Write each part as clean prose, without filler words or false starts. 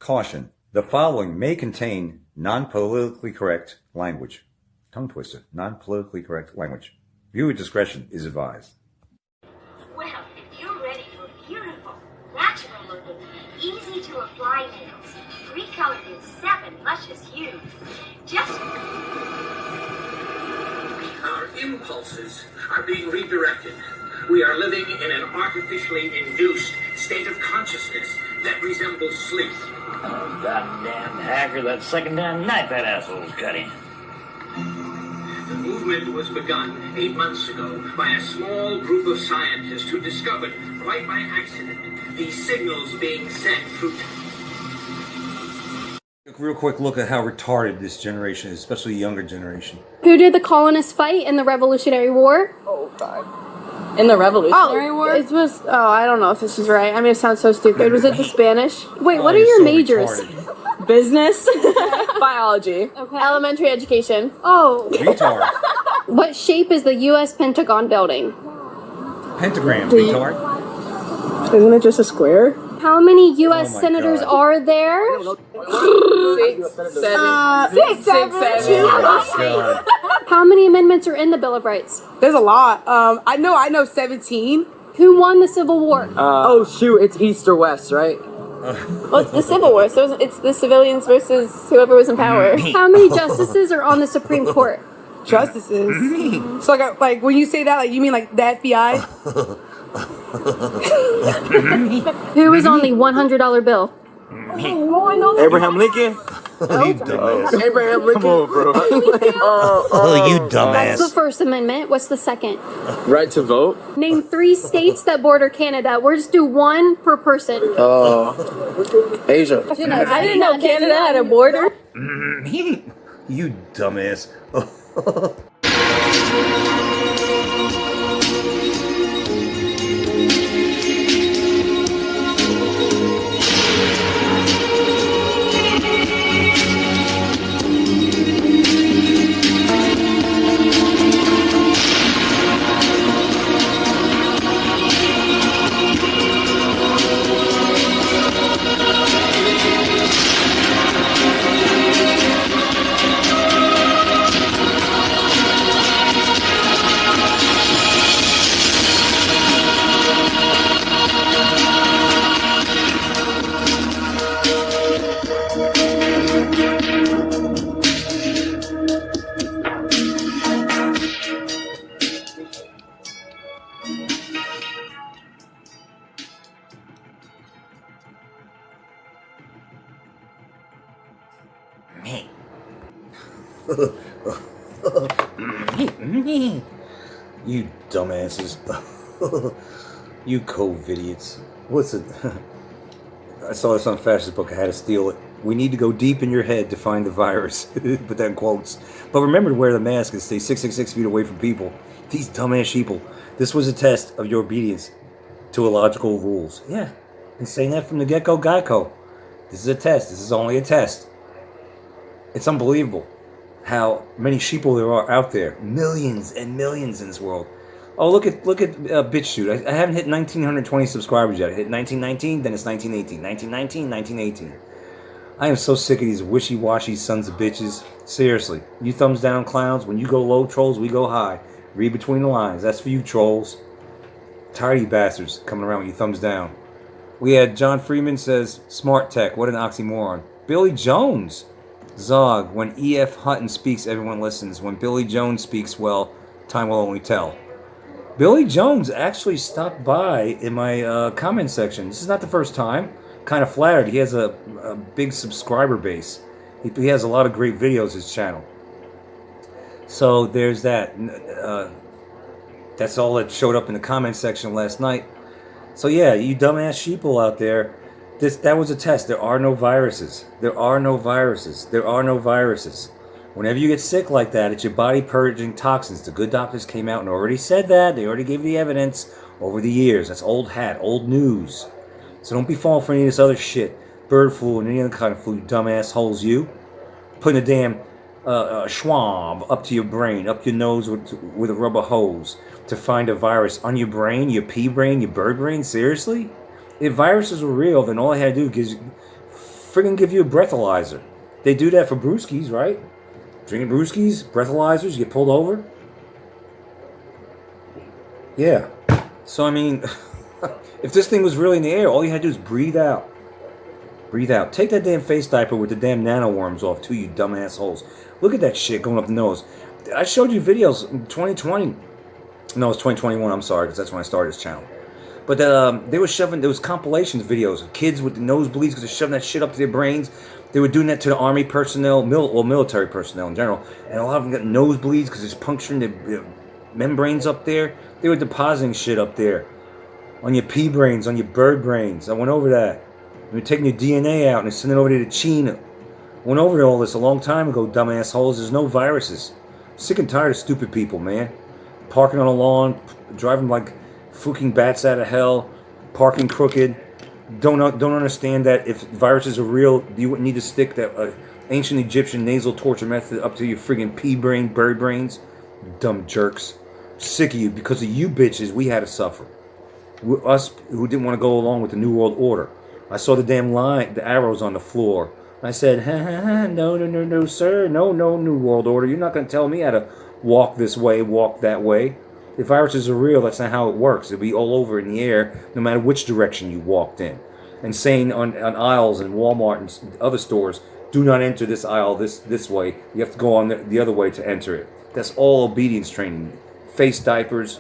Caution. The following may contain non-politically correct language. Tongue twister. Non-politically correct language. Viewer discretion is advised. Well, if you're ready for beautiful, natural-looking, easy-to-apply nails, 3 colored in 7 luscious hues, just... Our impulses are being redirected. We are living in an artificially induced state of consciousness that resembles sleep. Oh, goddamn hacker, that second damn knife that asshole's cutting. The movement was begun 8 months ago by a small group of scientists who discovered, quite by accident, these signals being sent through... Real quick look at how retarded this generation is, especially the younger generation. Who did the colonists fight in the Revolutionary War? Oh, God. In the Revolutionary War? It was, I don't know if this is right. I mean, it sounds so stupid. Was it the Spanish? Wait, what are you're your so majors? retarded. Business? Biology. Okay. Elementary education. Oh. Retard. What shape is the U.S. Pentagon building? Pentagram, retard. Isn't it just a square? How many U.S. Oh my senators God. are there? 6, 7. 6, 7. Oh my God. How many amendments are in the Bill of Rights? There's a lot. I know 17. Who won the Civil War? Oh shoot, it's East or West, right? Well, it's the Civil War, so it's the civilians versus whoever was in power. How many justices are on the Supreme Court? Justices. So like when you say that, like you mean like the FBI? Who is on the $100 bill? Oh, I know that. Abraham Lincoln? You dumbass. Abraham Lincoln? Come on, bro. Oh, you That's the dumbass. First Amendment. What's the second? Right to vote? Name 3 states that border Canada. We'll just do 1 per person. Asia. I didn't know Canada had a border. You dumbass. You dumbasses. You Covidiots. What's it? I saw this on Fascist Book. I had to steal it. We need to go deep in your head to find the virus. Put that in quotes. But remember to wear the mask and stay 666 feet away from people. These dumbass sheeple. This was a test of your obedience to illogical rules. Yeah. Been saying that from the get-go, Geico. This is a test. This is only a test. It's unbelievable how many sheeple there are out there. Millions and millions in this world. Oh, look at BitChute. I haven't hit 1,920 subscribers yet. I hit 1919, then it's 1918. 1919, 1918. I am so sick of these wishy-washy sons of bitches. Seriously. You thumbs down clowns. When you go low, trolls, we go high. Read between the lines. That's for you, trolls. Tired of you bastards coming around with your thumbs down. We had John Freeman says, smart tech. What an oxymoron. Billy Jones. Zog. When E.F. Hutton speaks, everyone listens. When Billy Jones speaks, well, time will only tell. Billy Jones actually stopped by in my comment section. This is not the first time. Kind of flattered. He has a big subscriber base. He has a lot of great videos, his channel. So there's that. That's all that showed up in the comment section last night. So yeah, you dumbass sheeple out there, that was a test. There are no viruses. There are no viruses. There are no viruses. Whenever you get sick like that, it's your body purging toxins. The good doctors came out and already said that. They already gave you the evidence over the years. That's old hat, old news. So don't be falling for any of this other shit. Bird flu and any other kind of flu, you dumbass holes you. Putting a damn schwab up to your brain, up your nose with a rubber hose to find a virus on your brain, your pea brain, your bird brain. Seriously? If viruses were real, then all I had to do is friggin' give you a breathalyzer. They do that for brewskis, right? Drinking brewskis, breathalyzers, you get pulled over. Yeah. So, I mean, if this thing was really in the air, all you had to do is breathe out. Breathe out. Take that damn face diaper with the damn nanoworms off, too, you dumb assholes. Look at that shit going up the nose. I showed you videos in 2020. No, it's 2021, I'm sorry, because that's when I started this channel. But they were shoving, there was compilations videos of kids with the nosebleeds because they're shoving that shit up to their brains. They were doing that to the army personnel, military personnel in general. And a lot of them got nosebleeds because it's puncturing the membranes up there. They were depositing shit up there. On your pea brains, on your bird brains. I went over that. They're taking your DNA out and they're sending it over to China. Went over all this a long time ago, dumb assholes. There's no viruses. Sick and tired of stupid people, man. Parking on a lawn, driving like fucking bats out of hell, parking crooked. Don't understand that if viruses are real, you wouldn't need to stick that ancient Egyptian nasal torture method up to your friggin' pea brain, bird brains. Dumb jerks. Sick of you. Because of you bitches, we had to suffer. Us who didn't want to go along with the New World Order. I saw the damn line, the arrows on the floor. I said, no, sir. No, New World Order. You're not going to tell me how to walk this way, walk that way. If viruses are real, that's not how it works. It'll be all over in the air, no matter which direction you walked in. And saying on aisles in Walmart and other stores, do not enter this aisle this way. You have to go on the other way to enter it. That's all obedience training. Face diapers,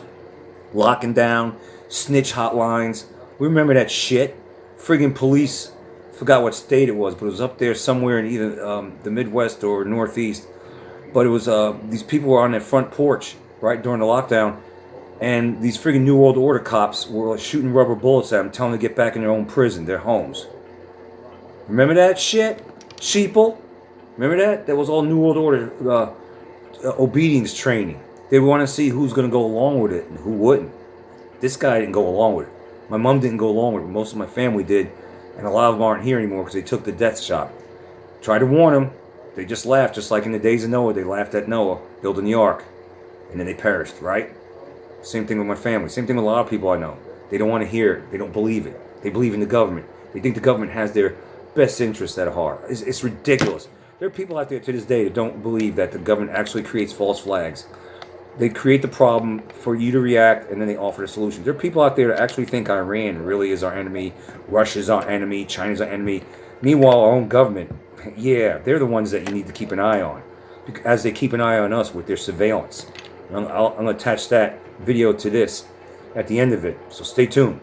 locking down, snitch hotlines. We remember that shit. Friggin' police, forgot what state it was, but it was up there somewhere in either the Midwest or Northeast. But it was these people were on their front porch right during the lockdown, and these friggin' New World Order cops were shooting rubber bullets at them, telling them to get back in their own prison, their homes. Remember that shit? Sheeple? Remember that? That was all New World Order obedience training. They want to see who's going to go along with it and who wouldn't. This guy didn't go along with it. My mom didn't go along with it. Most of my family did. And a lot of them aren't here anymore because they took the death shot. Tried to warn them. They just laughed, just like in the days of Noah. They laughed at Noah building the ark. And then they perished, right? Same thing with my family. Same thing with a lot of people I know. They don't want to hear it. They don't believe it. They believe in the government. They think the government has their best interests at heart. It's ridiculous. There are people out there to this day that don't believe that the government actually creates false flags. They create the problem for you to react, and then they offer the solution. There are people out there that actually think Iran really is our enemy, Russia's our enemy, China's our enemy. Meanwhile, our own government, yeah, they're the ones that you need to keep an eye on, as they keep an eye on us with their surveillance. I'm going to attach that video to this at the end of it, so stay tuned.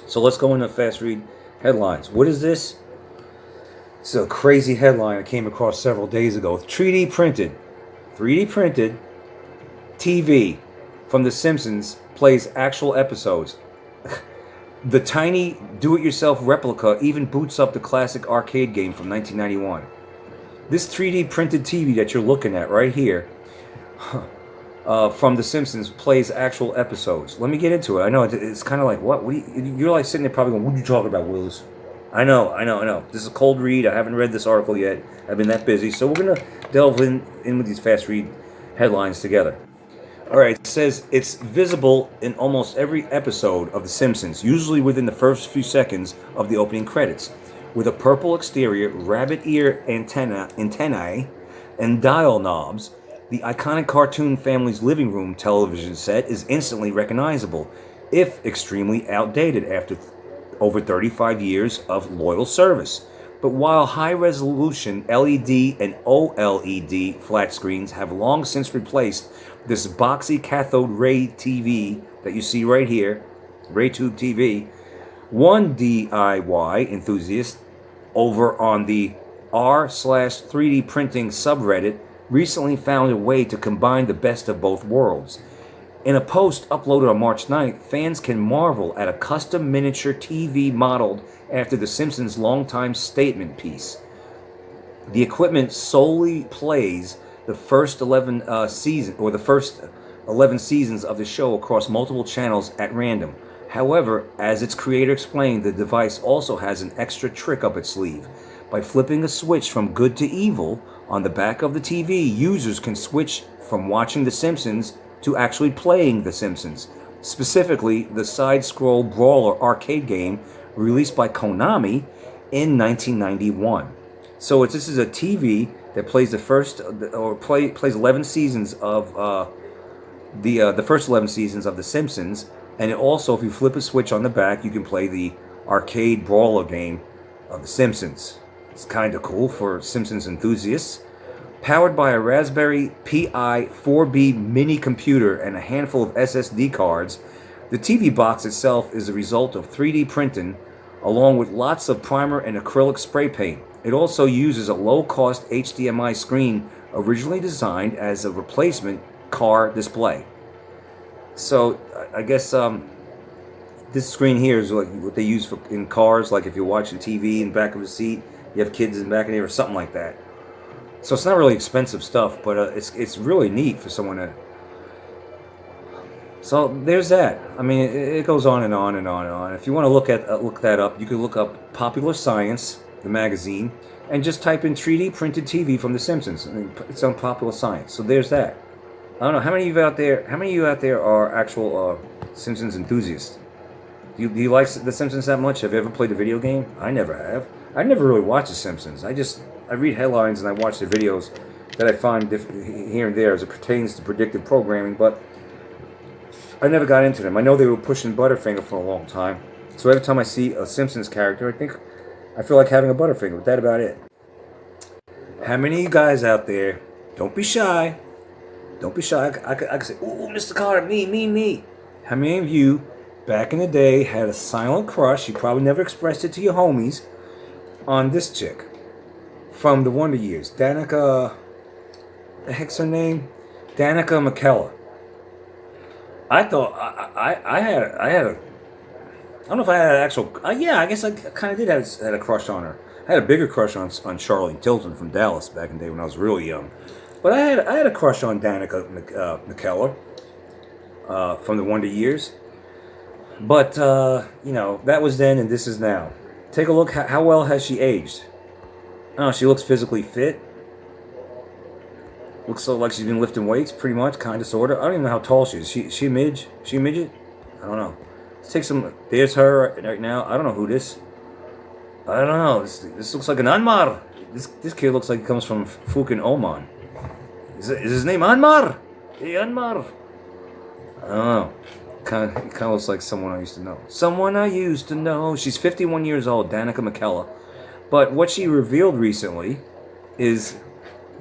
So let's go into fast read headlines. What is this? It's a crazy headline I came across several days ago. 3D printed TV from The Simpsons plays actual episodes. The tiny do-it-yourself replica even boots up the classic arcade game from 1991. This 3D printed TV that you're looking at right here from The Simpsons plays actual episodes. Let me get into it. I know it's kind of like, what? You're like sitting there probably going, what are you talking about, Willis? I know. This is a cold read. I haven't read this article yet. I've been that busy. So we're going to delve in with these fast read headlines together. Alright, it says it's visible in almost every episode of The Simpsons, usually within the first few seconds of the opening credits. With a purple exterior, rabbit ear antennae, and dial knobs, the iconic cartoon family's living room television set is instantly recognizable, if extremely outdated after over 35 years of loyal service. But while high-resolution LED and OLED flat screens have long since replaced this boxy cathode ray TV that you see right here, RayTube TV, one DIY enthusiast over on the r/3D printing subreddit recently found a way to combine the best of both worlds. In a post uploaded on March 9th, fans can marvel at a custom miniature TV modeled after The Simpsons' longtime statement piece. The equipment solely plays the first 11 seasons of the show across multiple channels at random. However, as its creator explained, the device also has an extra trick up its sleeve. By flipping a switch from good to evil on the back of the TV, users can switch from watching The Simpsons to actually playing The Simpsons. Specifically, the side-scroll brawler arcade game released by Konami in 1991. So this is a TV that plays plays 11 seasons of the first 11 seasons of The Simpsons, and it also, if you flip a switch on the back, you can play the arcade brawler game of The Simpsons. It's kind of cool for Simpsons enthusiasts. Powered by a Raspberry Pi 4B mini computer and a handful of SSD cards, the TV box itself is a result of 3D printing, along with lots of primer and acrylic spray paint. It also uses a low-cost HDMI screen originally designed as a replacement car display. So I guess this screen here is like what they use in cars, like if you're watching TV in the back of the seat, you have kids in the back of there or something like that. So it's not really expensive stuff, but it's really neat for someone to. So there's that. I mean, it goes on and on and on and on. If you want to look that up, you can look up Popular Science, the magazine, and just type in 3D printed TV from The Simpsons. I mean, it's on Popular Science. So there's that. I don't know how many of you out there are actual Simpsons enthusiasts. Do you like The Simpsons that much? Have you ever played a video game? I never have. I never really watched The Simpsons. I read headlines and I watch the videos that I find here and there as it pertains to predictive programming, but I never got into them. I know they were pushing Butterfinger for a long time, so every time I see a Simpsons character, I feel like having a Butterfinger, but that's about it. How many of you guys out there, don't be shy. Don't be shy. I could say, ooh, Mr. Carter, me. How many of you, back in the day, had a silent crush, you probably never expressed it to your homies, on this chick from the Wonder Years, Danica, the heck's her name? Danica Mckellar. I thought I had a, I don't know if I had an actual, yeah, I guess I kind of did had a crush on her. I had a bigger crush on Charlene Tilton from Dallas back in the day when I was really young. But I had a crush on Danica Mckellar from the Wonder Years. But, that was then and this is now. Take a look, how well has she aged? Oh, she looks physically fit. Looks so like she's been lifting weights, pretty much, kind of, sort of. I don't even know how tall she is. She a midge? She a midget? I don't know. Let's take some. There's her right now. I don't know who this. I don't know. This looks like an Anmar. This kid looks like he comes from fucking Oman. Is his name Anmar? Hey, Anmar. I don't know. He kind of looks like someone I used to know. Someone I used to know. She's 51 years old, Danica Mckellar. But what she revealed recently is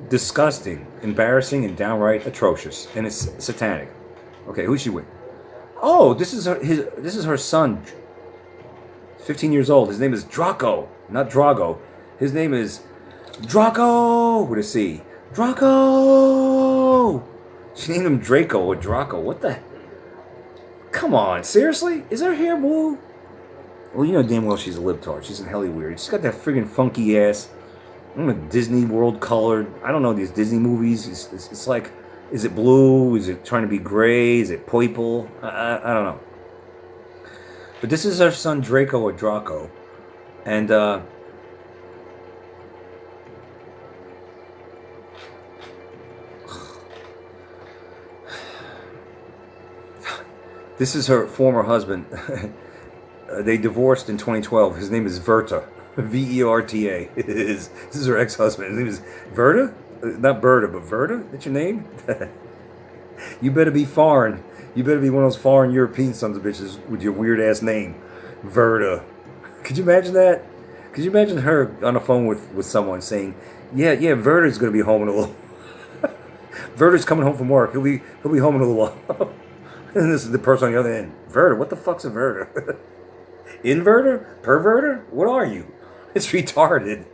disgusting, embarrassing, and downright atrocious, and it's satanic. Okay, who's she with? Oh, this is her son. 15 years old. His name is Draco, not Drago. His name is Draco with a C. Draco. She named him Draco or Draco. What the? Come on, seriously? Is her hair blue? Well, you know damn well she's a libtard. She's in helly weird. She's got that friggin' funky ass. Disney World colored. I don't know these Disney movies. It's like, is it blue? Is it trying to be gray? Is it purple? I don't know. But this is her son Draco or Draco, and this is her former husband. They divorced in 2012. His name is Verta. Verta. This is her ex-husband. His name is Verta? Not Berta, but Verta? That's your name? You better be foreign. You better be one of those foreign European sons of bitches with your weird-ass name. Verta. Could you imagine that? Could you imagine her on the phone with someone saying, yeah, Verta's going to be home in a little... Verta's coming home from work. He'll be home in a little while. And this is the person on the other end. Verta? What the fuck's a Verta? Inverter? Perverter? What are you? It's retarded.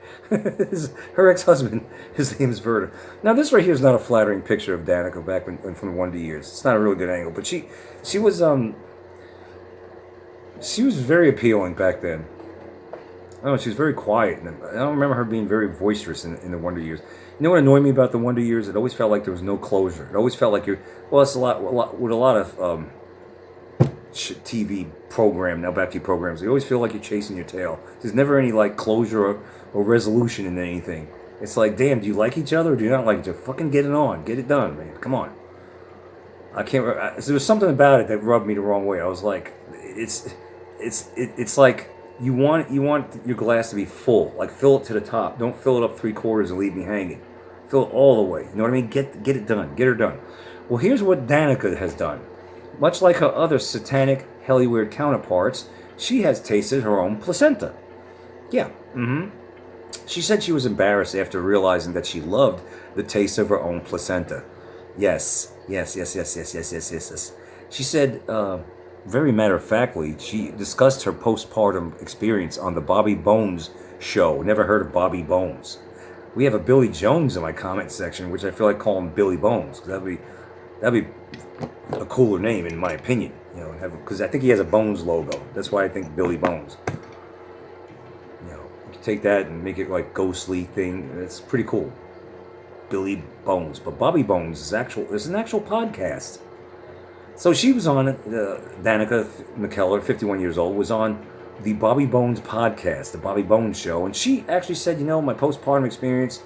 Her ex-husband, his name is Verta. Now, this right here is not a flattering picture of Danica back from the Wonder Years. It's not a really good angle, but she was very appealing back then. I don't know, she was very quiet. I don't remember her being very boisterous in the Wonder Years. You know what annoyed me about the Wonder Years? It always felt like there was no closure. It always felt like it's a lot with a lot of TV program, now back to programs, you always feel like you're chasing your tail. There's never any like closure or resolution in anything. It's like, damn, do you like each other or do you not like each other? Fucking get it on, get it done, man. Come on. I can't. There was something about it that rubbed me the wrong way. I was like, it's like You want your glass to be full. Like, fill it to the top. Don't fill it up 3/4 and leave me hanging. Fill it all the way. You know what I mean? Get it done. Get her done. Well, here's what Danica has done. Much like her other satanic, helly weird counterparts, she has tasted her own placenta. Yeah. She said she was embarrassed after realizing that she loved the taste of her own placenta. Yes. She said, very matter-of-factly, she discussed her postpartum experience on the Bobby Bones show. Never heard of Bobby Bones. We have a Billy Jones in my comment section, which I feel like calling Billy Bones. That'd be a cooler name, in my opinion. You know, because I think he has a Bones logo. That's why I think Billy Bones. You know, you can take that and make it like ghostly thing. It's pretty cool. Billy Bones, but Bobby Bones is there's an actual podcast. So she was on Danica Mckellar, 51 years old, was on the Bobby Bones podcast, the Bobby Bones show, and she actually said, you know, my postpartum experience,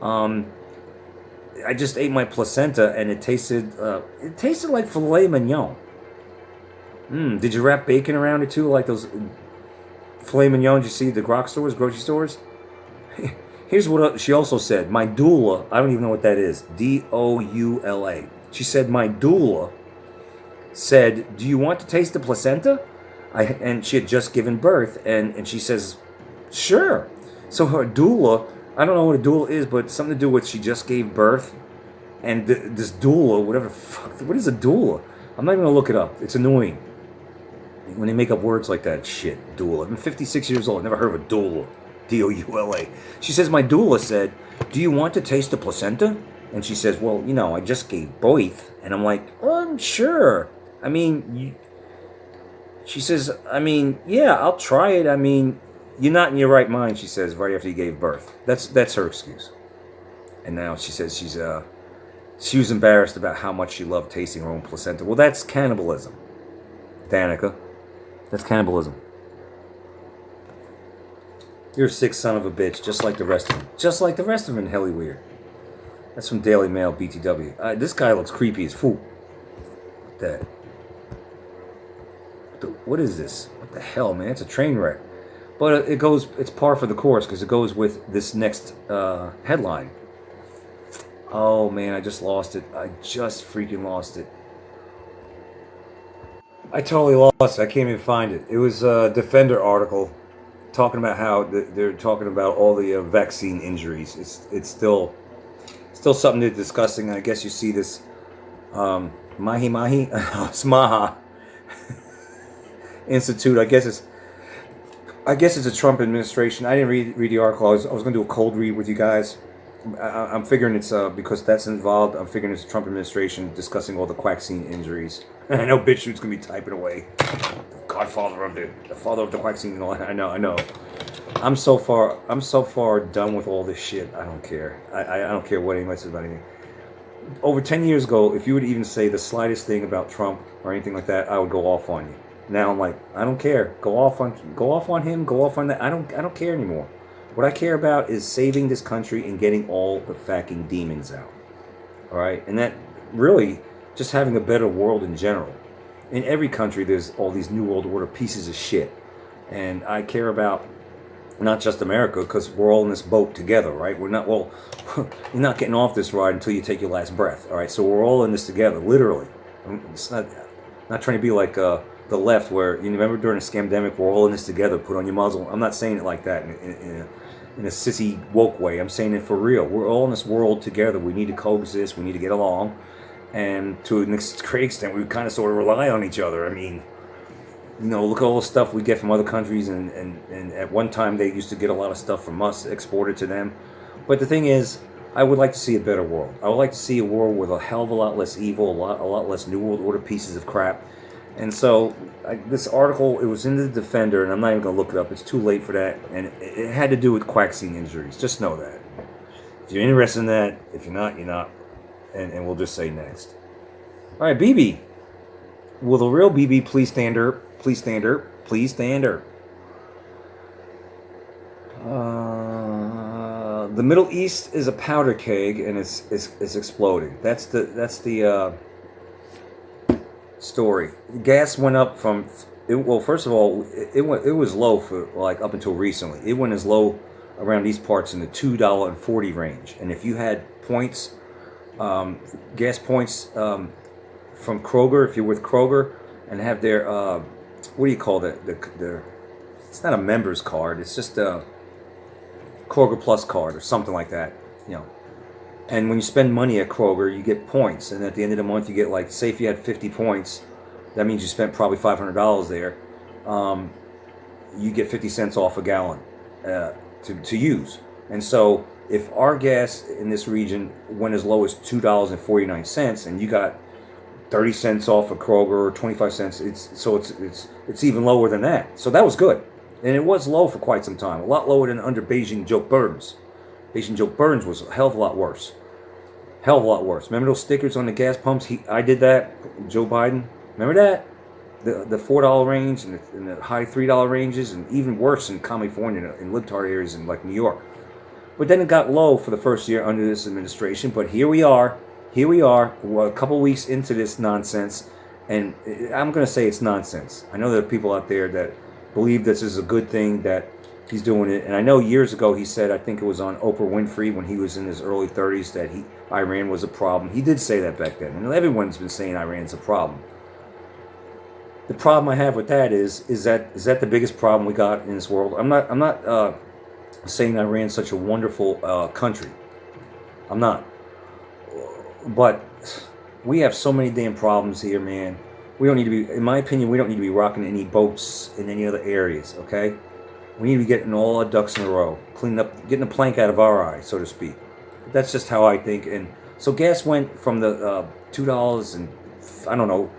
I just ate my placenta and it tasted like filet mignon. Did you wrap bacon around it too, like those filet mignons you see at the grocery stores? Here's what she also said. My doula, I don't even know what that is, Doula. She said, my doula said, do you want to taste the placenta? And she had just given birth, and she says, sure. So her doula, I don't know what a doula is, but something to do with she just gave birth, and this doula, whatever the fuck, what is a doula? I'm not even gonna look it up. It's annoying when they make up words like that. Shit, doula. I'm 56 years old. I never heard of a doula. Doula. She says, my doula said, do you want to taste the placenta? And she says, well, you know, I just gave birth. And I'm like, sure. I mean, she says, I mean, yeah, I'll try it. I mean, you're not in your right mind, she says, right after you gave birth. That's her excuse. And now she says she was embarrassed about how much she loved tasting her own placenta. Well, that's cannibalism, Danica. That's cannibalism. You're a sick son of a bitch, just like the rest of them. Just like the rest of them in Helly Weird. That's from Daily Mail, BTW. This guy looks creepy as fool. That. What is this? What the hell, man? It's a train wreck. But it's par for the course because it goes with this next headline. Oh, man, I just lost it. I just freaking lost it. I totally lost it. I can't even find it. It was a Defender article talking about how they're talking about all the vaccine injuries. It's still something that's disgusting. I guess you see this Mahi Smaha Institute. I guess it's a Trump administration. I didn't read the article. I was going to do a cold read with you guys. I'm figuring it's because that's involved. I'm figuring it's a Trump administration discussing all the vaccine injuries. I know BitChute's gonna be typing away. Godfather of the father of the vaccine. I know. I'm so far done with all this shit. I don't care. I don't care what anybody says about anything. Over 10 years ago, if you would even say the slightest thing about Trump or anything like that, I would go off on you. Now I'm like, I don't care. Go off on him. Go off on that. I don't care anymore. What I care about is saving this country and getting all the fucking demons out. All right, and that really just having a better world in general. In every country, there's all these New World Order pieces of shit, and I care about not just America because we're all in this boat together, right? We're not you're not getting off this ride until you take your last breath. All right, so we're all in this together, literally. It's not trying to be like the left, where you remember during the scamdemic, we're all in this together. Put on your muzzle. I'm not saying it like that in a sissy woke way. I'm saying it for real. We're all in this world together. We need to coexist. We need to get along, and to a great extent, we kind of sort of rely on each other. I mean, you know, look at all the stuff we get from other countries, and at one time they used to get a lot of stuff from us exported to them. But the thing is, I would like to see a better world. I would like to see a world with a hell of a lot less evil, a lot less New World Order pieces of crap. And so, this article, it was in the Defender, and I'm not even going to look it up. It's too late for that. And it had to do with vaccine injuries. Just know that. If you're interested in that, if you're not, you're not. And we'll just say next. All right, BB. Will the real BB please stand her? Please stand her. Please stand her. The Middle East is a powder keg, and it's exploding. That's the story. Gas went up from Well, first of all, it was low for like up until recently. It went as low around these parts in the $2.40 range. And if you had points, gas points from Kroger, if you're with Kroger and have their what do you call that? Their it's not a member's card. It's just a Kroger Plus card or something like that. You know. And when you spend money at Kroger, you get points. And at the end of the month, you get like, say if you had 50 points, that means you spent probably $500 there. You get 50 cents off a gallon to use. And so if our gas in this region went as low as $2.49 and you got 30 cents off of Kroger or 25 cents, it's even lower than that. So that was good. And it was low for quite some time, a lot lower than under Beijing Joe Burdens. Beijing Joe Burdens was a hell of a lot worse. Hell of a lot worse. Remember those stickers on the gas pumps? I did that. Joe Biden. Remember that? The $4 range and the high $3 ranges, and even worse in California, in libtard areas in like New York. But then it got low for the first year under this administration. But here we are. We're a couple weeks into this nonsense. And I'm going to say it's nonsense. I know there are people out there that believe this is a good thing, that he's doing it. And I know years ago he said, I think it was on Oprah Winfrey when he was in his early 30s, that Iran was a problem. He did say that back then. And everyone's been saying Iran's a problem. The problem I have with that is that the biggest problem we got in this world? I'm not saying Iran's such a wonderful country. I'm not. But we have so many damn problems here, man. We don't need to be, in my opinion, we don't need to be rocking any boats in any other areas, okay? We need to be getting all our ducks in a row, cleaning up, getting a plank out of our eye, so to speak. That's just how I think. And so gas went from the $2 and, I don't know,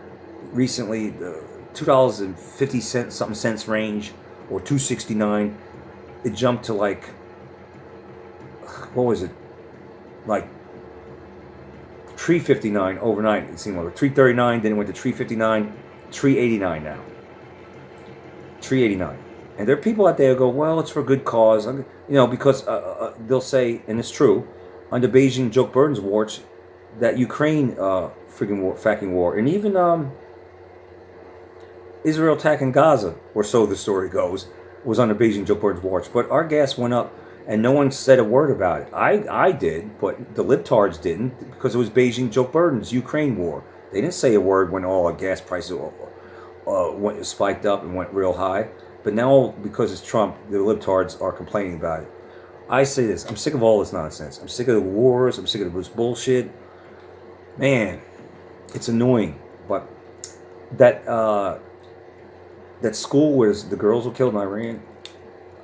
recently, the $2.50 something cents range, or $2.69. It jumped to like, what was it? Like $3.59 overnight. It seemed like $3.39. Then it went to $3.59, $3.89 now. $3.89. And there are people out there who go, well, it's for a good cause, you know, because they'll say, and it's true, under Beijing Joe Biden's watch, that Ukraine fracking war, and even Israel attacking Gaza, or so the story goes, was under Beijing Joe Biden's watch. But our gas went up, and no one said a word about it. I did, but the libtards didn't, because it was Beijing Joe Biden's Ukraine war. They didn't say a word when all our gas prices spiked up and went real high. But now, because it's Trump, the libtards are complaining about it. I say this, I'm sick of all this nonsense. I'm sick of the wars, I'm sick of this bullshit. Man, it's annoying. But that school where the girls were killed in Iran,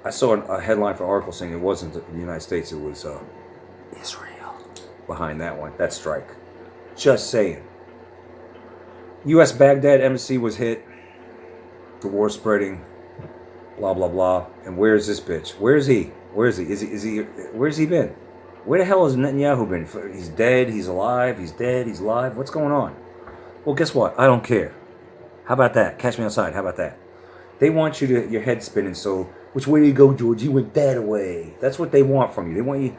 I saw a headline for an article saying it wasn't the United States, it was Israel behind that one, that strike. Just saying. U.S. Baghdad embassy was hit. The war spreading. Blah, blah, blah. And where's this bitch? Where's he? Where's he? Where's he been? Where the hell has Netanyahu been? He's dead, he's alive, he's dead, he's alive. What's going on? Well, guess what? I don't care. How about that? Catch me outside. How about that? They want you to, your head spinning, so which way do you go, George? You went that way. That's what they want from you. They want you,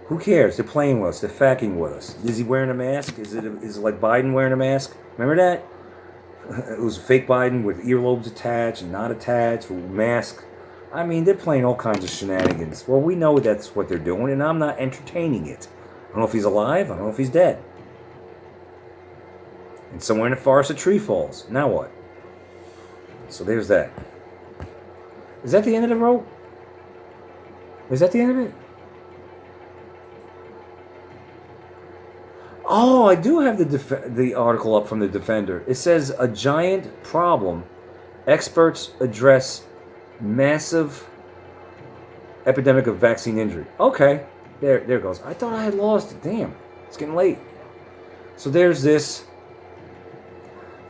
who cares? They're playing with us. They're facking with us. Is he wearing a mask? Is it like Biden wearing a mask? Remember that? It was a fake Biden with earlobes attached and not attached, with a mask. I mean, they're playing all kinds of shenanigans. Well, we know that's what they're doing, and I'm not entertaining it. I don't know if he's alive. I don't know if he's dead. And somewhere in the forest, a tree falls. Now what? So there's that. Is that the end of the rope? Is that the end of it? Oh, I do have the article up from the Defender. It says, a giant problem. Experts address massive epidemic of vaccine injury. Okay, there it goes. I thought I had lost it. Damn, it's getting late. So there's this.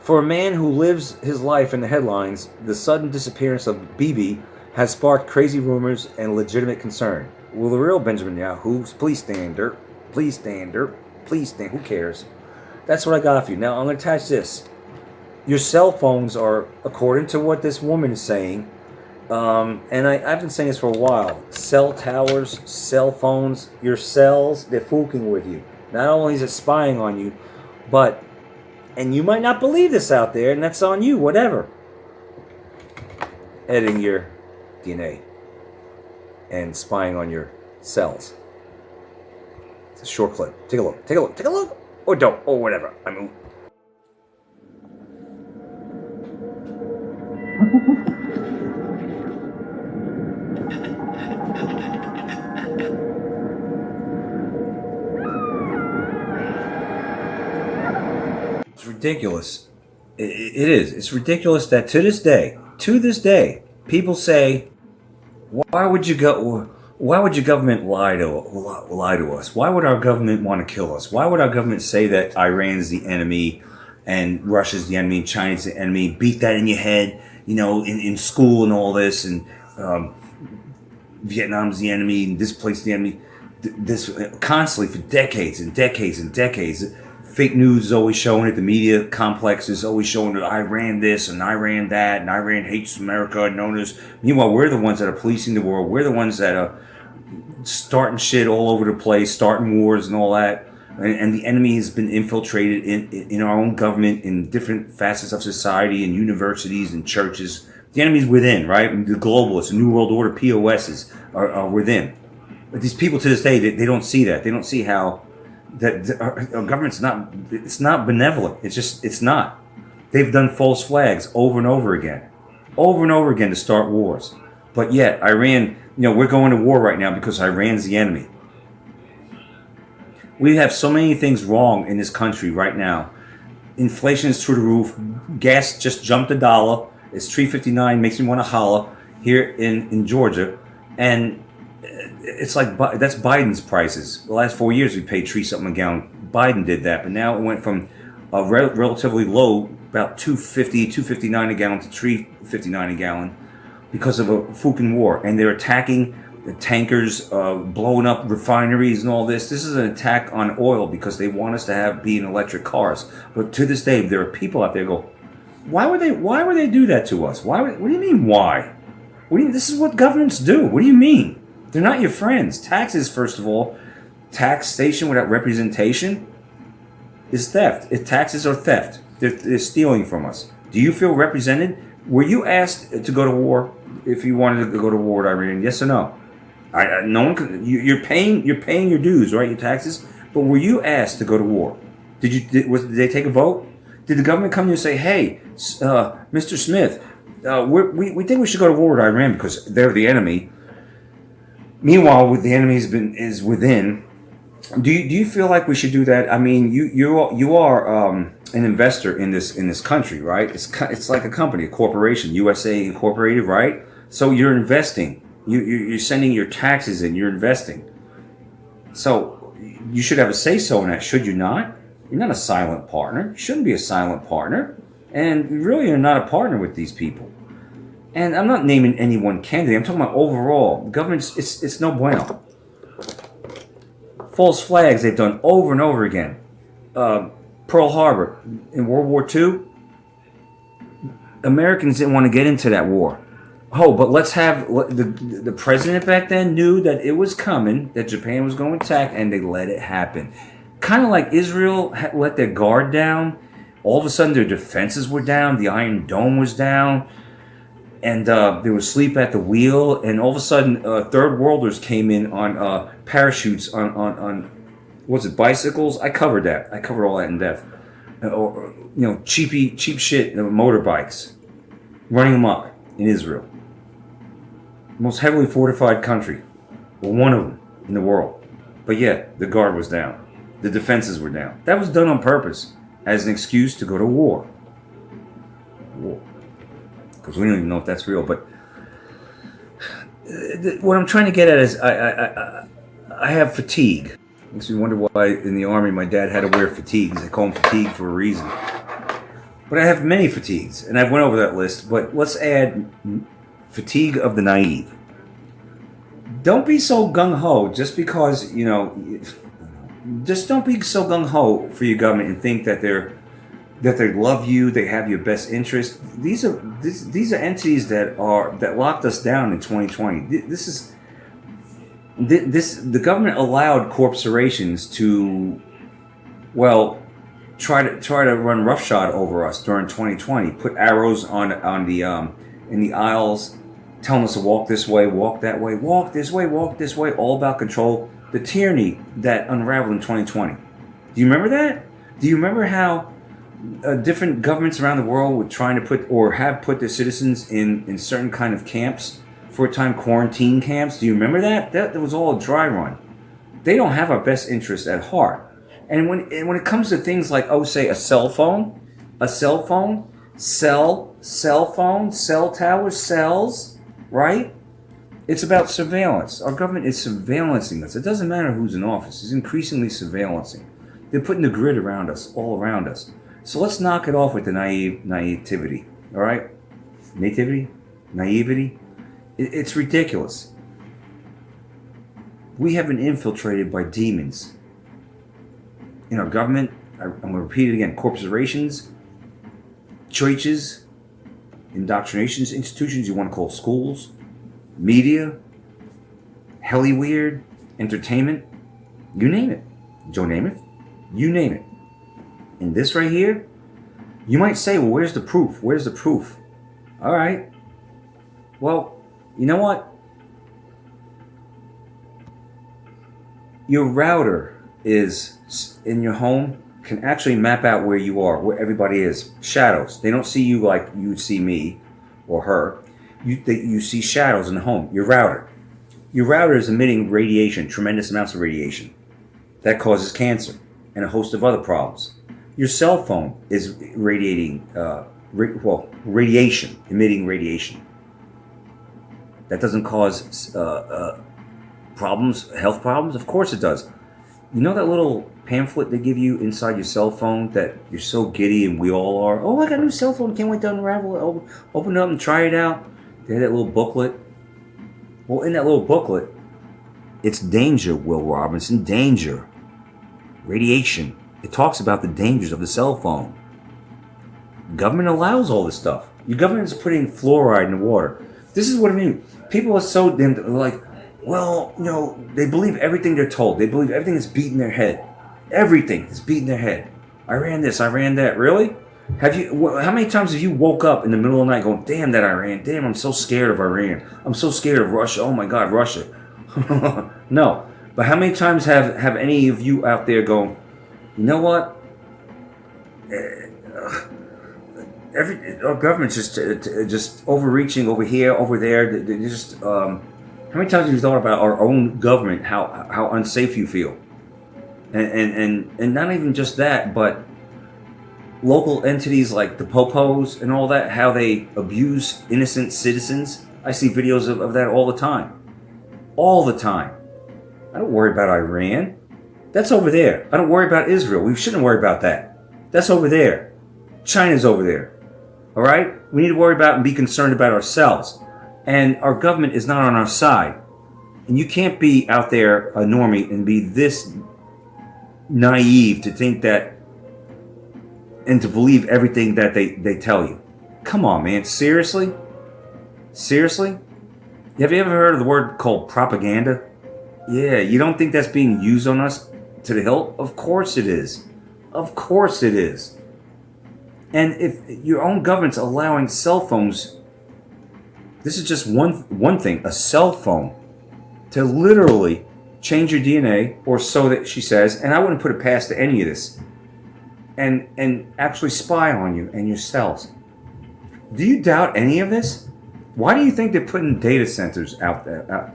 For a man who lives his life in the headlines, the sudden disappearance of Bibi has sparked crazy rumors and legitimate concern. Will the real Benjamin Netanyahu please stand there? Please stand there. Please stand. Who cares? That's what I got for you. Now I'm going to attach this. Your cell phones are, according to what this woman is saying, and I've been saying this for a while. Cell towers, cell phones, your cells, they're fooling with you. Not only is it spying on you, but, and you might not believe this out there, and that's on you, whatever. editing your DNA and spying on your cells. It's a short clip. Take a look. Take a look. Take a look. Or don't. Or whatever. I mean. It's ridiculous. It is. It's ridiculous that to this day, people say, why would your government lie to us? Why would our government want to kill us? Why would our government say that Iran's the enemy and Russia's the enemy and China's the enemy? Beat that in your head, in school and all this, and Vietnam's the enemy and this place the enemy. This constantly for decades and decades and decades. Fake news is always showing it. The media complex is always showing that Iran this and Iran that, and Iran hates America and notice. Meanwhile, we're the ones that are policing the world. We're the ones that are starting shit all over the place, starting wars and all that. And the enemy has been infiltrated in our own government, in different facets of society, in universities and churches. The enemy's within, right? The globalists, the New World Order, POSs are within. But these people to this day, they don't see that. They don't see how that our government's not benevolent. It's not. They've done false flags over and over again to start wars. But yet Iran, we're going to war right now because Iran's the enemy. We have so many things wrong in this country right now. Inflation is through the roof. Gas just jumped $1. It's $3.59. Makes me want to holler here in Georgia, and it's like that's Biden's prices. The last 4 years we paid $3 something a gallon. Biden did that, but now it went from a relatively low, about $2.59 a gallon to $3.59 a gallon because of a fucking war. And they're attacking the tankers, blowing up refineries and all this. This is an attack on oil because they want us to be in electric cars. But to this day, there are people out there who go, why would they do that to us? What do you mean why? This is what governments do. What do you mean? They're not your friends. Taxes, first of all, taxation without representation is theft. Taxes are theft. They're stealing from us. Do you feel represented? Were you asked to go to war if you wanted to go to war with Iran? Yes or no? No one. You're paying your dues, right? Your taxes. But were you asked to go to war? Did they take a vote? Did the government come to you and say, "Hey, Mr. Smith, we think we should go to war with Iran because they're the enemy"? Meanwhile, the enemy is within. Do you feel like we should do that? I mean, you are an investor in this country, right? It's like a company, a corporation, USA Incorporated, right? So you're investing. You're sending your taxes in. You're investing. So you should have a say so in that. Should you not? You're not a silent partner. You shouldn't be a silent partner. And really, you're not a partner with these people. And I'm not naming any one candidate. I'm talking about overall. The government, it's no bueno. False flags they've done over and over again. Pearl Harbor in World War II. Americans didn't want to get into that war. Oh, but let's have the president back then knew that it was coming, that Japan was going to attack, and they let it happen. Kind of like Israel let their guard down. All of a sudden, their defenses were down. The Iron Dome was down. And they were asleep at the wheel, and all of a sudden, third worlders came in on parachutes on what's it, bicycles? I covered that. I covered all that in depth. Or cheap shit, motorbikes, running amok in Israel, most heavily fortified country, well, one of them in the world. But yet, the guard was down, the defenses were down. That was done on purpose as an excuse to go to war. Because we don't even know if that's real. But what I'm trying to get at is I have fatigue. Makes me wonder why in the Army my dad had to wear fatigues. They call them fatigue for a reason. But I have many fatigues, and I've went over that list. But let's add fatigue of the naive. Don't be so gung-ho just because, just don't be so gung-ho for your government and think that they love you, they have your best interest. These are entities that locked us down in 2020. The government allowed corporations to, try to run roughshod over us during 2020. Put arrows on the in the aisles telling us to walk this way, walk that way, walk this way, all about control. The tyranny that unraveled in 2020. Do you remember that? Do you remember how different governments around the world were trying to put or have put their citizens in certain kind of camps, for a time quarantine camps? Do you remember that? That was all a dry run. They don't have our best interests at heart. And when it comes to things like, say a cell phone, cell towers, cells, right? It's about surveillance. Our government is surveillancing us. It doesn't matter who's in office. It's increasingly surveillancing. They're putting the grid around us, all around us. So let's knock it off with the naivety, all right? Naivety. It's ridiculous. We have been infiltrated by demons. In our government, I'm going to repeat it again, corporations, churches, indoctrinations, institutions you want to call schools, media, helly weird, entertainment, you name it. Joe Namath, you name it. And this right here, you might say, well, where's the proof? Where's the proof? All right. Well, you know what? Your router is in your home can actually map out where you are, where everybody is. Shadows. They don't see you like you see me or her. You see shadows in the home. Your router is emitting radiation, tremendous amounts of radiation. That causes cancer and a host of other problems. Your cell phone is radiating, radiation, emitting radiation. That doesn't cause problems, health problems? Of course it does. You know that little pamphlet they give you inside your cell phone that you're so giddy, and we all are? Oh, I got a new cell phone. Can't wait to unravel it. Open it up and try it out. They had that little booklet. Well, in that little booklet, it's danger, Will Robinson. Danger. Radiation. It talks about the dangers of the cell phone. Government allows all this stuff. Your government is putting fluoride in the water. This is what I mean. People are so damn like, well, you know, they believe everything they're told. They believe everything is beating their head. Everything is beating their head. I ran this, I ran that. Really? How many times have you woke up in the middle of the night going, damn that Iran, damn, I'm so scared of Iran. I'm so scared of Russia. Oh my God, Russia. No. But how many times have any of you out there go, you know what? Our government's just overreaching over here, over there. They just, how many times have you thought about our own government, how unsafe you feel? And not even just that, but local entities like the Popos and all that, how they abuse innocent citizens. I see videos of that all the time. All the time. I don't worry about Iran. That's over there. I don't worry about Israel. We shouldn't worry about that. That's over there. China's over there. All right? We need to worry about and be concerned about ourselves. And our government is not on our side. And you can't be out there, a normie, and be this naive to think that and to believe everything that they tell you. Come on, man. Seriously? Seriously? Have you ever heard of the word called propaganda? Yeah, you don't think that's being used on us to the hilt? Of course it is. Of course it is. And if your own government's allowing cell phones, this is just one thing, a cell phone, to literally change your DNA, or so that she says, and I wouldn't put it past to any of this, and actually spy on you and your cells. Do you doubt any of this? Why do you think they're putting data centers out there?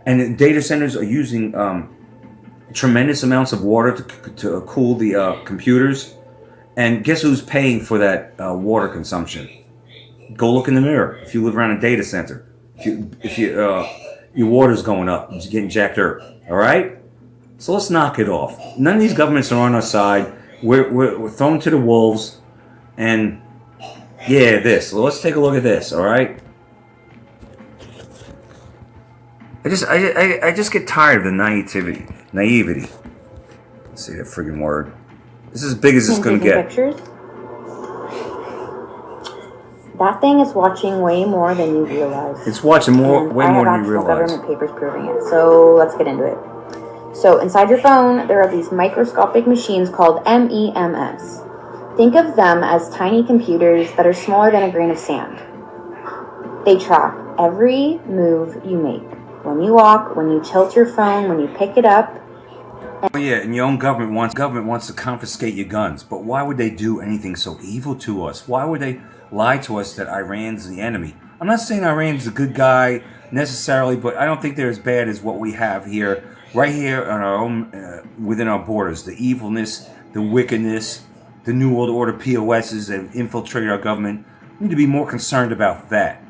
And data centers are using tremendous amounts of water to cool the computers. And guess who's paying for that water consumption? Go look in the mirror. If you live around a data center, if your water's going up, it's getting jacked up. All right. So let's knock it off. None of these governments are on our side. We're thrown to the wolves. And yeah, this. So let's take a look at this. All right. I just get tired of the naivety. Let's see that friggin' word. This is as big as it's gonna get. Pictures? That thing is watching way more than you realize. It's watching way more than you realize. I have actual government papers proving it. So let's get into it. So inside your phone, there are these microscopic machines called MEMS. Think of them as tiny computers that are smaller than a grain of sand. They track every move you make. When you walk, when you tilt your phone, when you pick it up. Oh yeah, and your own government wants to confiscate your guns. But why would they do anything so evil to us? Why would they lie to us that Iran's the enemy? I'm not saying Iran's a good guy necessarily, but I don't think they're as bad as what we have here, right here on our own, within our borders. The evilness, the wickedness, the New World Order POSs that have infiltrated our government. We need to be more concerned about that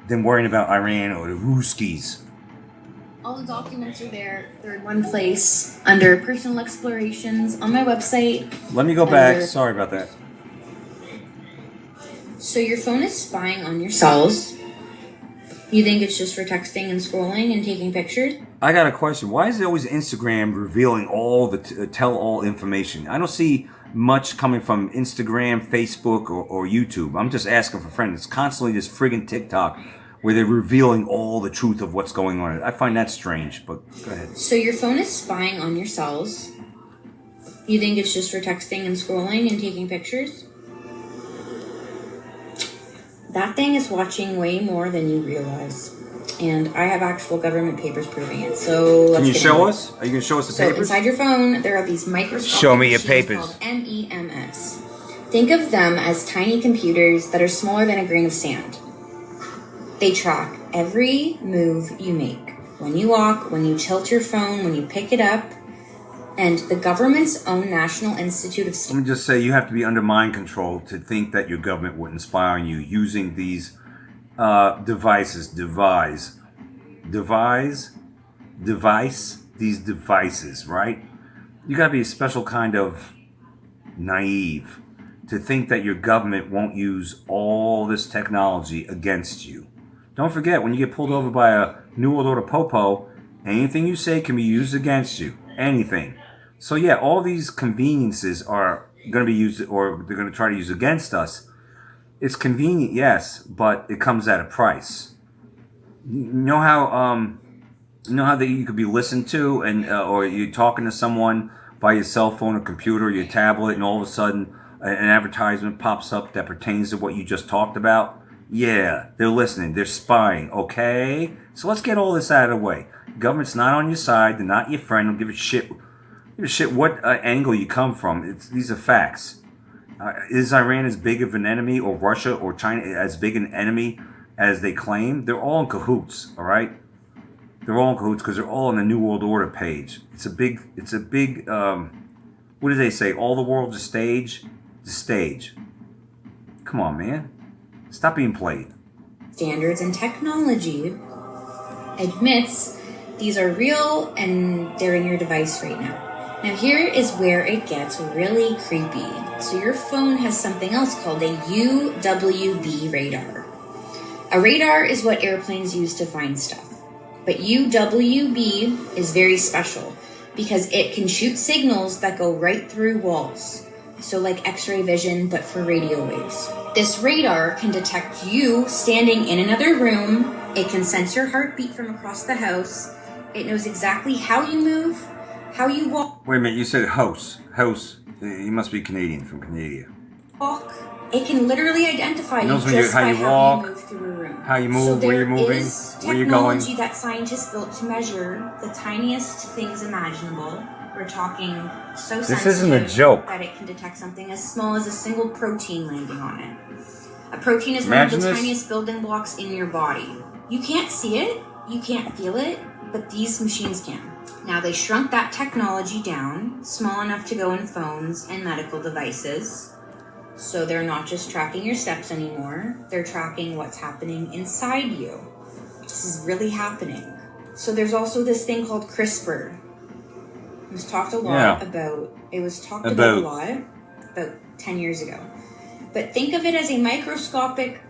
than worrying about Iran or the Ruskies. All the documents are there. They're in one place under personal explorations on my website. Let me go back. Sorry about that. So your phone is spying on your cells. You think it's just for texting and scrolling and taking pictures? I got a question. Why is it always Instagram revealing all the tell-all information? I don't see much coming from Instagram, Facebook, or YouTube. I'm just asking for friends. It's constantly this friggin' TikTok where they're revealing all the truth of what's going on. I find that strange, but go ahead. So your phone is spying on your cells. You think it's just for texting and scrolling and taking pictures? That thing is watching way more than you realize. And I have actual government papers proving it. So let's Can you show us? Are you going to show us the papers? So inside your phone, there are these microscopic Show me your machines papers. called MEMS. Think of them as tiny computers that are smaller than a grain of sand. They track every move you make. When you walk, when you tilt your phone, when you pick it up. And the government's own National Institute of... Let me just say, you have to be under mind control to think that your government wouldn't spy on you using these devices, these devices, right? You got to be a special kind of naive to think that your government won't use all this technology against you. Don't forget, when you get pulled over by a New World Order popo, anything you say can be used against you. Anything. So yeah, all these conveniences are going to be used, or they're going to try to use against us. It's convenient, yes, but it comes at a price. You know how that you could be listened to, and or you're talking to someone by your cell phone or computer or your tablet, and all of a sudden an advertisement pops up that pertains to what you just talked about. Yeah, they're listening. They're spying. Okay, so let's get all this out of the way. The government's not on your side. They're not your friend. Don't give a shit. Give a shit what angle you come from. These are facts. Is Iran as big of an enemy, or Russia or China as big an enemy as they claim? They're all in cahoots. All right, they're all in cahoots because they're all on the New World Order page. It's a big. What do they say? All the world's a stage. The stage. Come on, man. Stop being played. Standards and technology admits these are real and they're in your device right now. Now here is where it gets really creepy. So your phone has something else called a UWB radar. A radar is what airplanes use to find stuff. But UWB is very special because it can shoot signals that go right through walls. So like X-ray vision, but for radio waves. This radar can detect you standing in another room. It can sense your heartbeat from across the house. It knows exactly how you move, how you walk. Wait a minute, you said house. House. You must be Canadian, from Canada. It can literally identify you just by how you move through a room. How you move, where you're moving, where you're going. Technology that scientists built to measure the tiniest things imaginable. We're talking so sensitive. This isn't a joke. That it can detect something as small as a single protein landing on it. A protein is one of the tiniest building blocks in your body. You can't see it, you can't feel it, but these machines can. Now they shrunk that technology down, small enough to go in phones and medical devices. So they're not just tracking your steps anymore, they're tracking what's happening inside you. This is really happening. So there's also this thing called CRISPR. It was talked a lot about. It was talked about a lot about 10 years ago. But think of it as a microscopic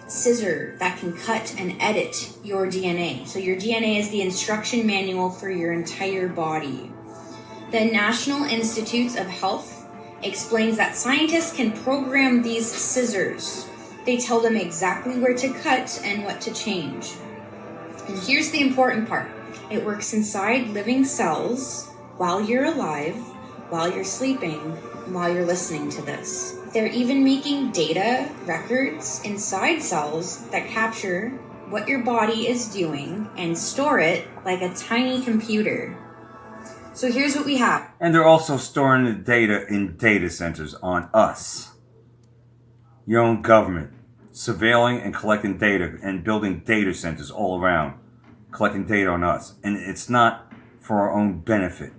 scissor that can cut and edit your DNA. So your DNA is the instruction manual for your entire body. The National Institutes of Health explains that scientists can program these scissors. They tell them exactly where to cut and what to change. And here's the important part. It works inside living cells while you're alive, while you're sleeping, while you're listening to this. They're even making data records inside cells that capture what your body is doing and store it like a tiny computer. So here's what we have. And they're also storing the data in data centers on us. Your own government. Surveilling and collecting data and building data centers all around. Collecting data on us. And it's not for our own benefit.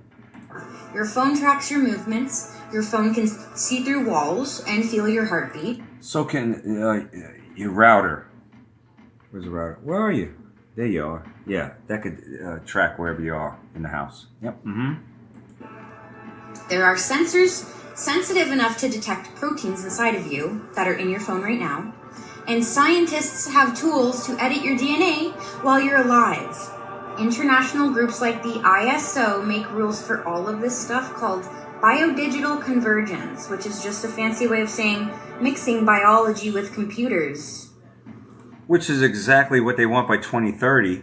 Your phone tracks your movements. Your phone can see through walls and feel your heartbeat. So can your router. Where's the router? Where are you? There you are. Yeah, that could track wherever you are in the house. Yep. There are sensors sensitive enough to detect proteins inside of you that are in your phone right now. And scientists have tools to edit your DNA while you're alive. International groups like the ISO make rules for all of this stuff called biodigital convergence, which is just a fancy way of saying mixing biology with computers. Which is exactly what they want by 2030.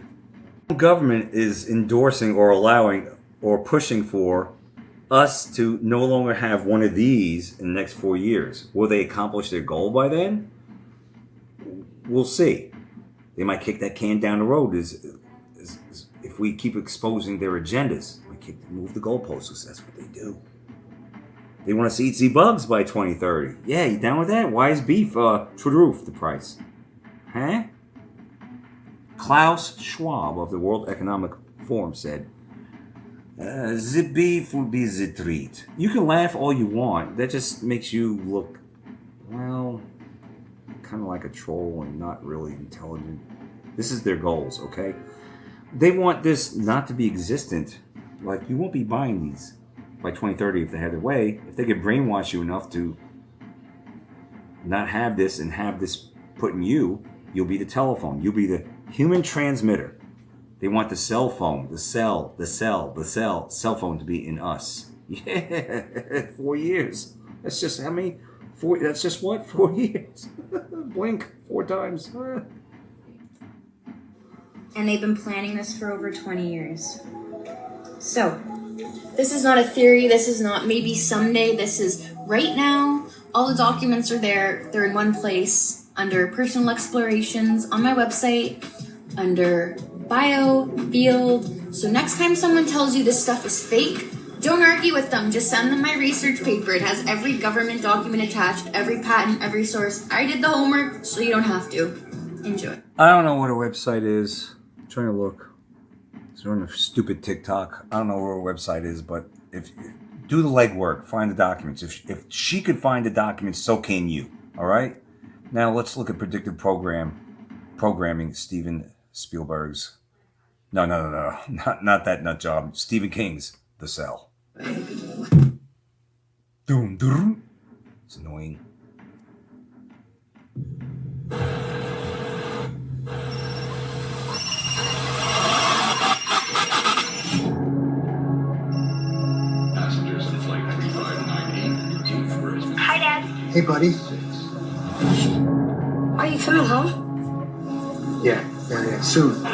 The government is endorsing or allowing or pushing for us to no longer have one of these in the next 4 years. Will they accomplish their goal by then? We'll see. They might kick that can down the road if we keep exposing their agendas. Move the goalposts, because that's what they do. They want us to eat the bugs by 2030. Yeah, you down with that? Why is beef through the roof, the price? Huh? Klaus Schwab of the World Economic Forum said, the beef will be the treat. You can laugh all you want. That just makes you look, well, kind of like a troll and not really intelligent. This is their goals, okay? They want this not to be existent. Like, you won't be buying these by 2030 if they have their way. If they could brainwash you enough to not have this and have this put in you, you'll be the telephone. You'll be the human transmitter. They want the cell phone, the cell phone to be in us. Yeah, 4 years. That's just how many? That's just what? 4 years. Blink 4 times. And they've been planning this for over 20 years. So, this is not a theory, this is not maybe someday, this is right now. All the documents are there, they're in one place, under personal explorations on my website, under bio, field. So next time someone tells you this stuff is fake, don't argue with them, just send them my research paper. It has every government document attached, every patent, every source. I did the homework, so you don't have to. Enjoy. I don't know what a website is. I'm trying to look. It's on a stupid TikTok. I don't know where a website is, but if do the legwork, find the documents. If she could find the documents, so can you. All right. Now let's look at predictive programming. Steven Spielberg's. No, not that nut job. Stephen King's The Cell. It's annoying. Hi, Dad. Hey, buddy. Are you coming home? Yeah, soon.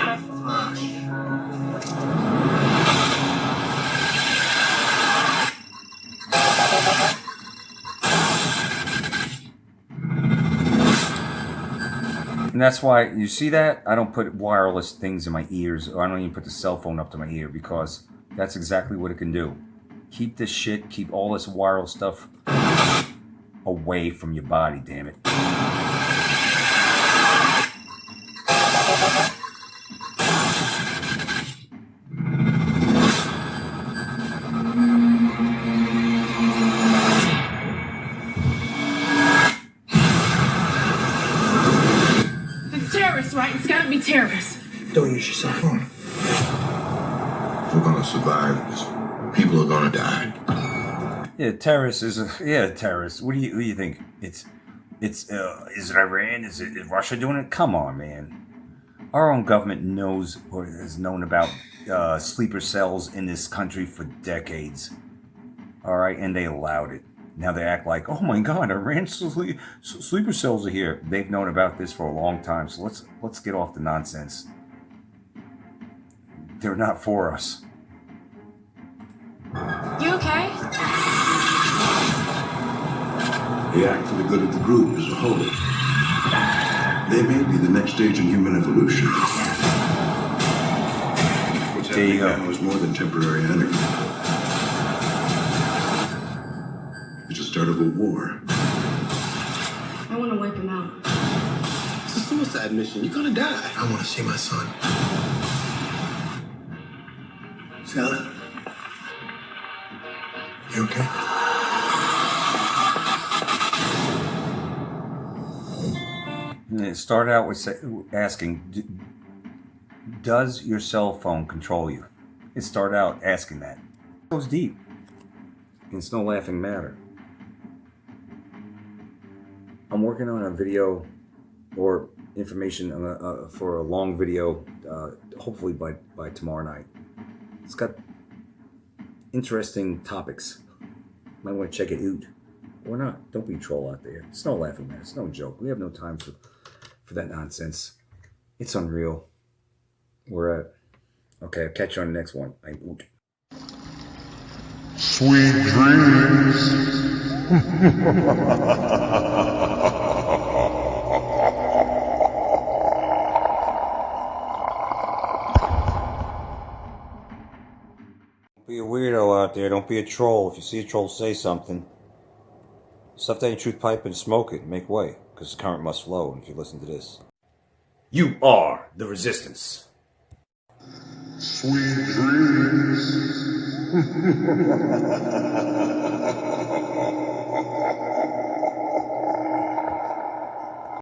And that's why, you see that? I don't put wireless things in my ears, or I don't even put the cell phone up to my ear, because that's exactly what it can do. Keep this shit, keep all this wireless stuff away from your body, damn it. It's terrorists, right? It's gotta be terrorists. Don't use your cell phone. We're gonna survive this. People are gonna die. Yeah, terrorist is terrorist. What do you think? Is it Iran? Is it Russia doing it? Come on, man. Our own government knows or has known about sleeper cells in this country for decades. All right, and they allowed it. Now they act like, oh my God, Iran sleeper cells are here. They've known about this for a long time. So let's get off the nonsense. They're not for us. You okay? They act for the good of the group as a whole. They may be the next stage in human evolution. What's happening now is more than temporary anarchy. It's the start of a war. I want to wipe him out. It's a suicide mission. You're gonna die. I want to see my son. Sally? You okay? Start out with asking, does your cell phone control you? It start out asking that. It goes deep. And it's no laughing matter. I'm working on a video or information for a long video, hopefully by tomorrow night. It's got interesting topics. Might want to check it out. Or not. Don't be a troll out there. It's no laughing matter. It's no joke. We have no time for that nonsense. It's unreal. We're at... Okay, I'll catch you on the next one. Sweet dreams. Don't be a weirdo out there. Don't be a troll. If you see a troll, say something. Stuff that ain't truth pipe and smoke it. Make way, because the current must flow if you listen to this. You are the resistance. Sweet dreams.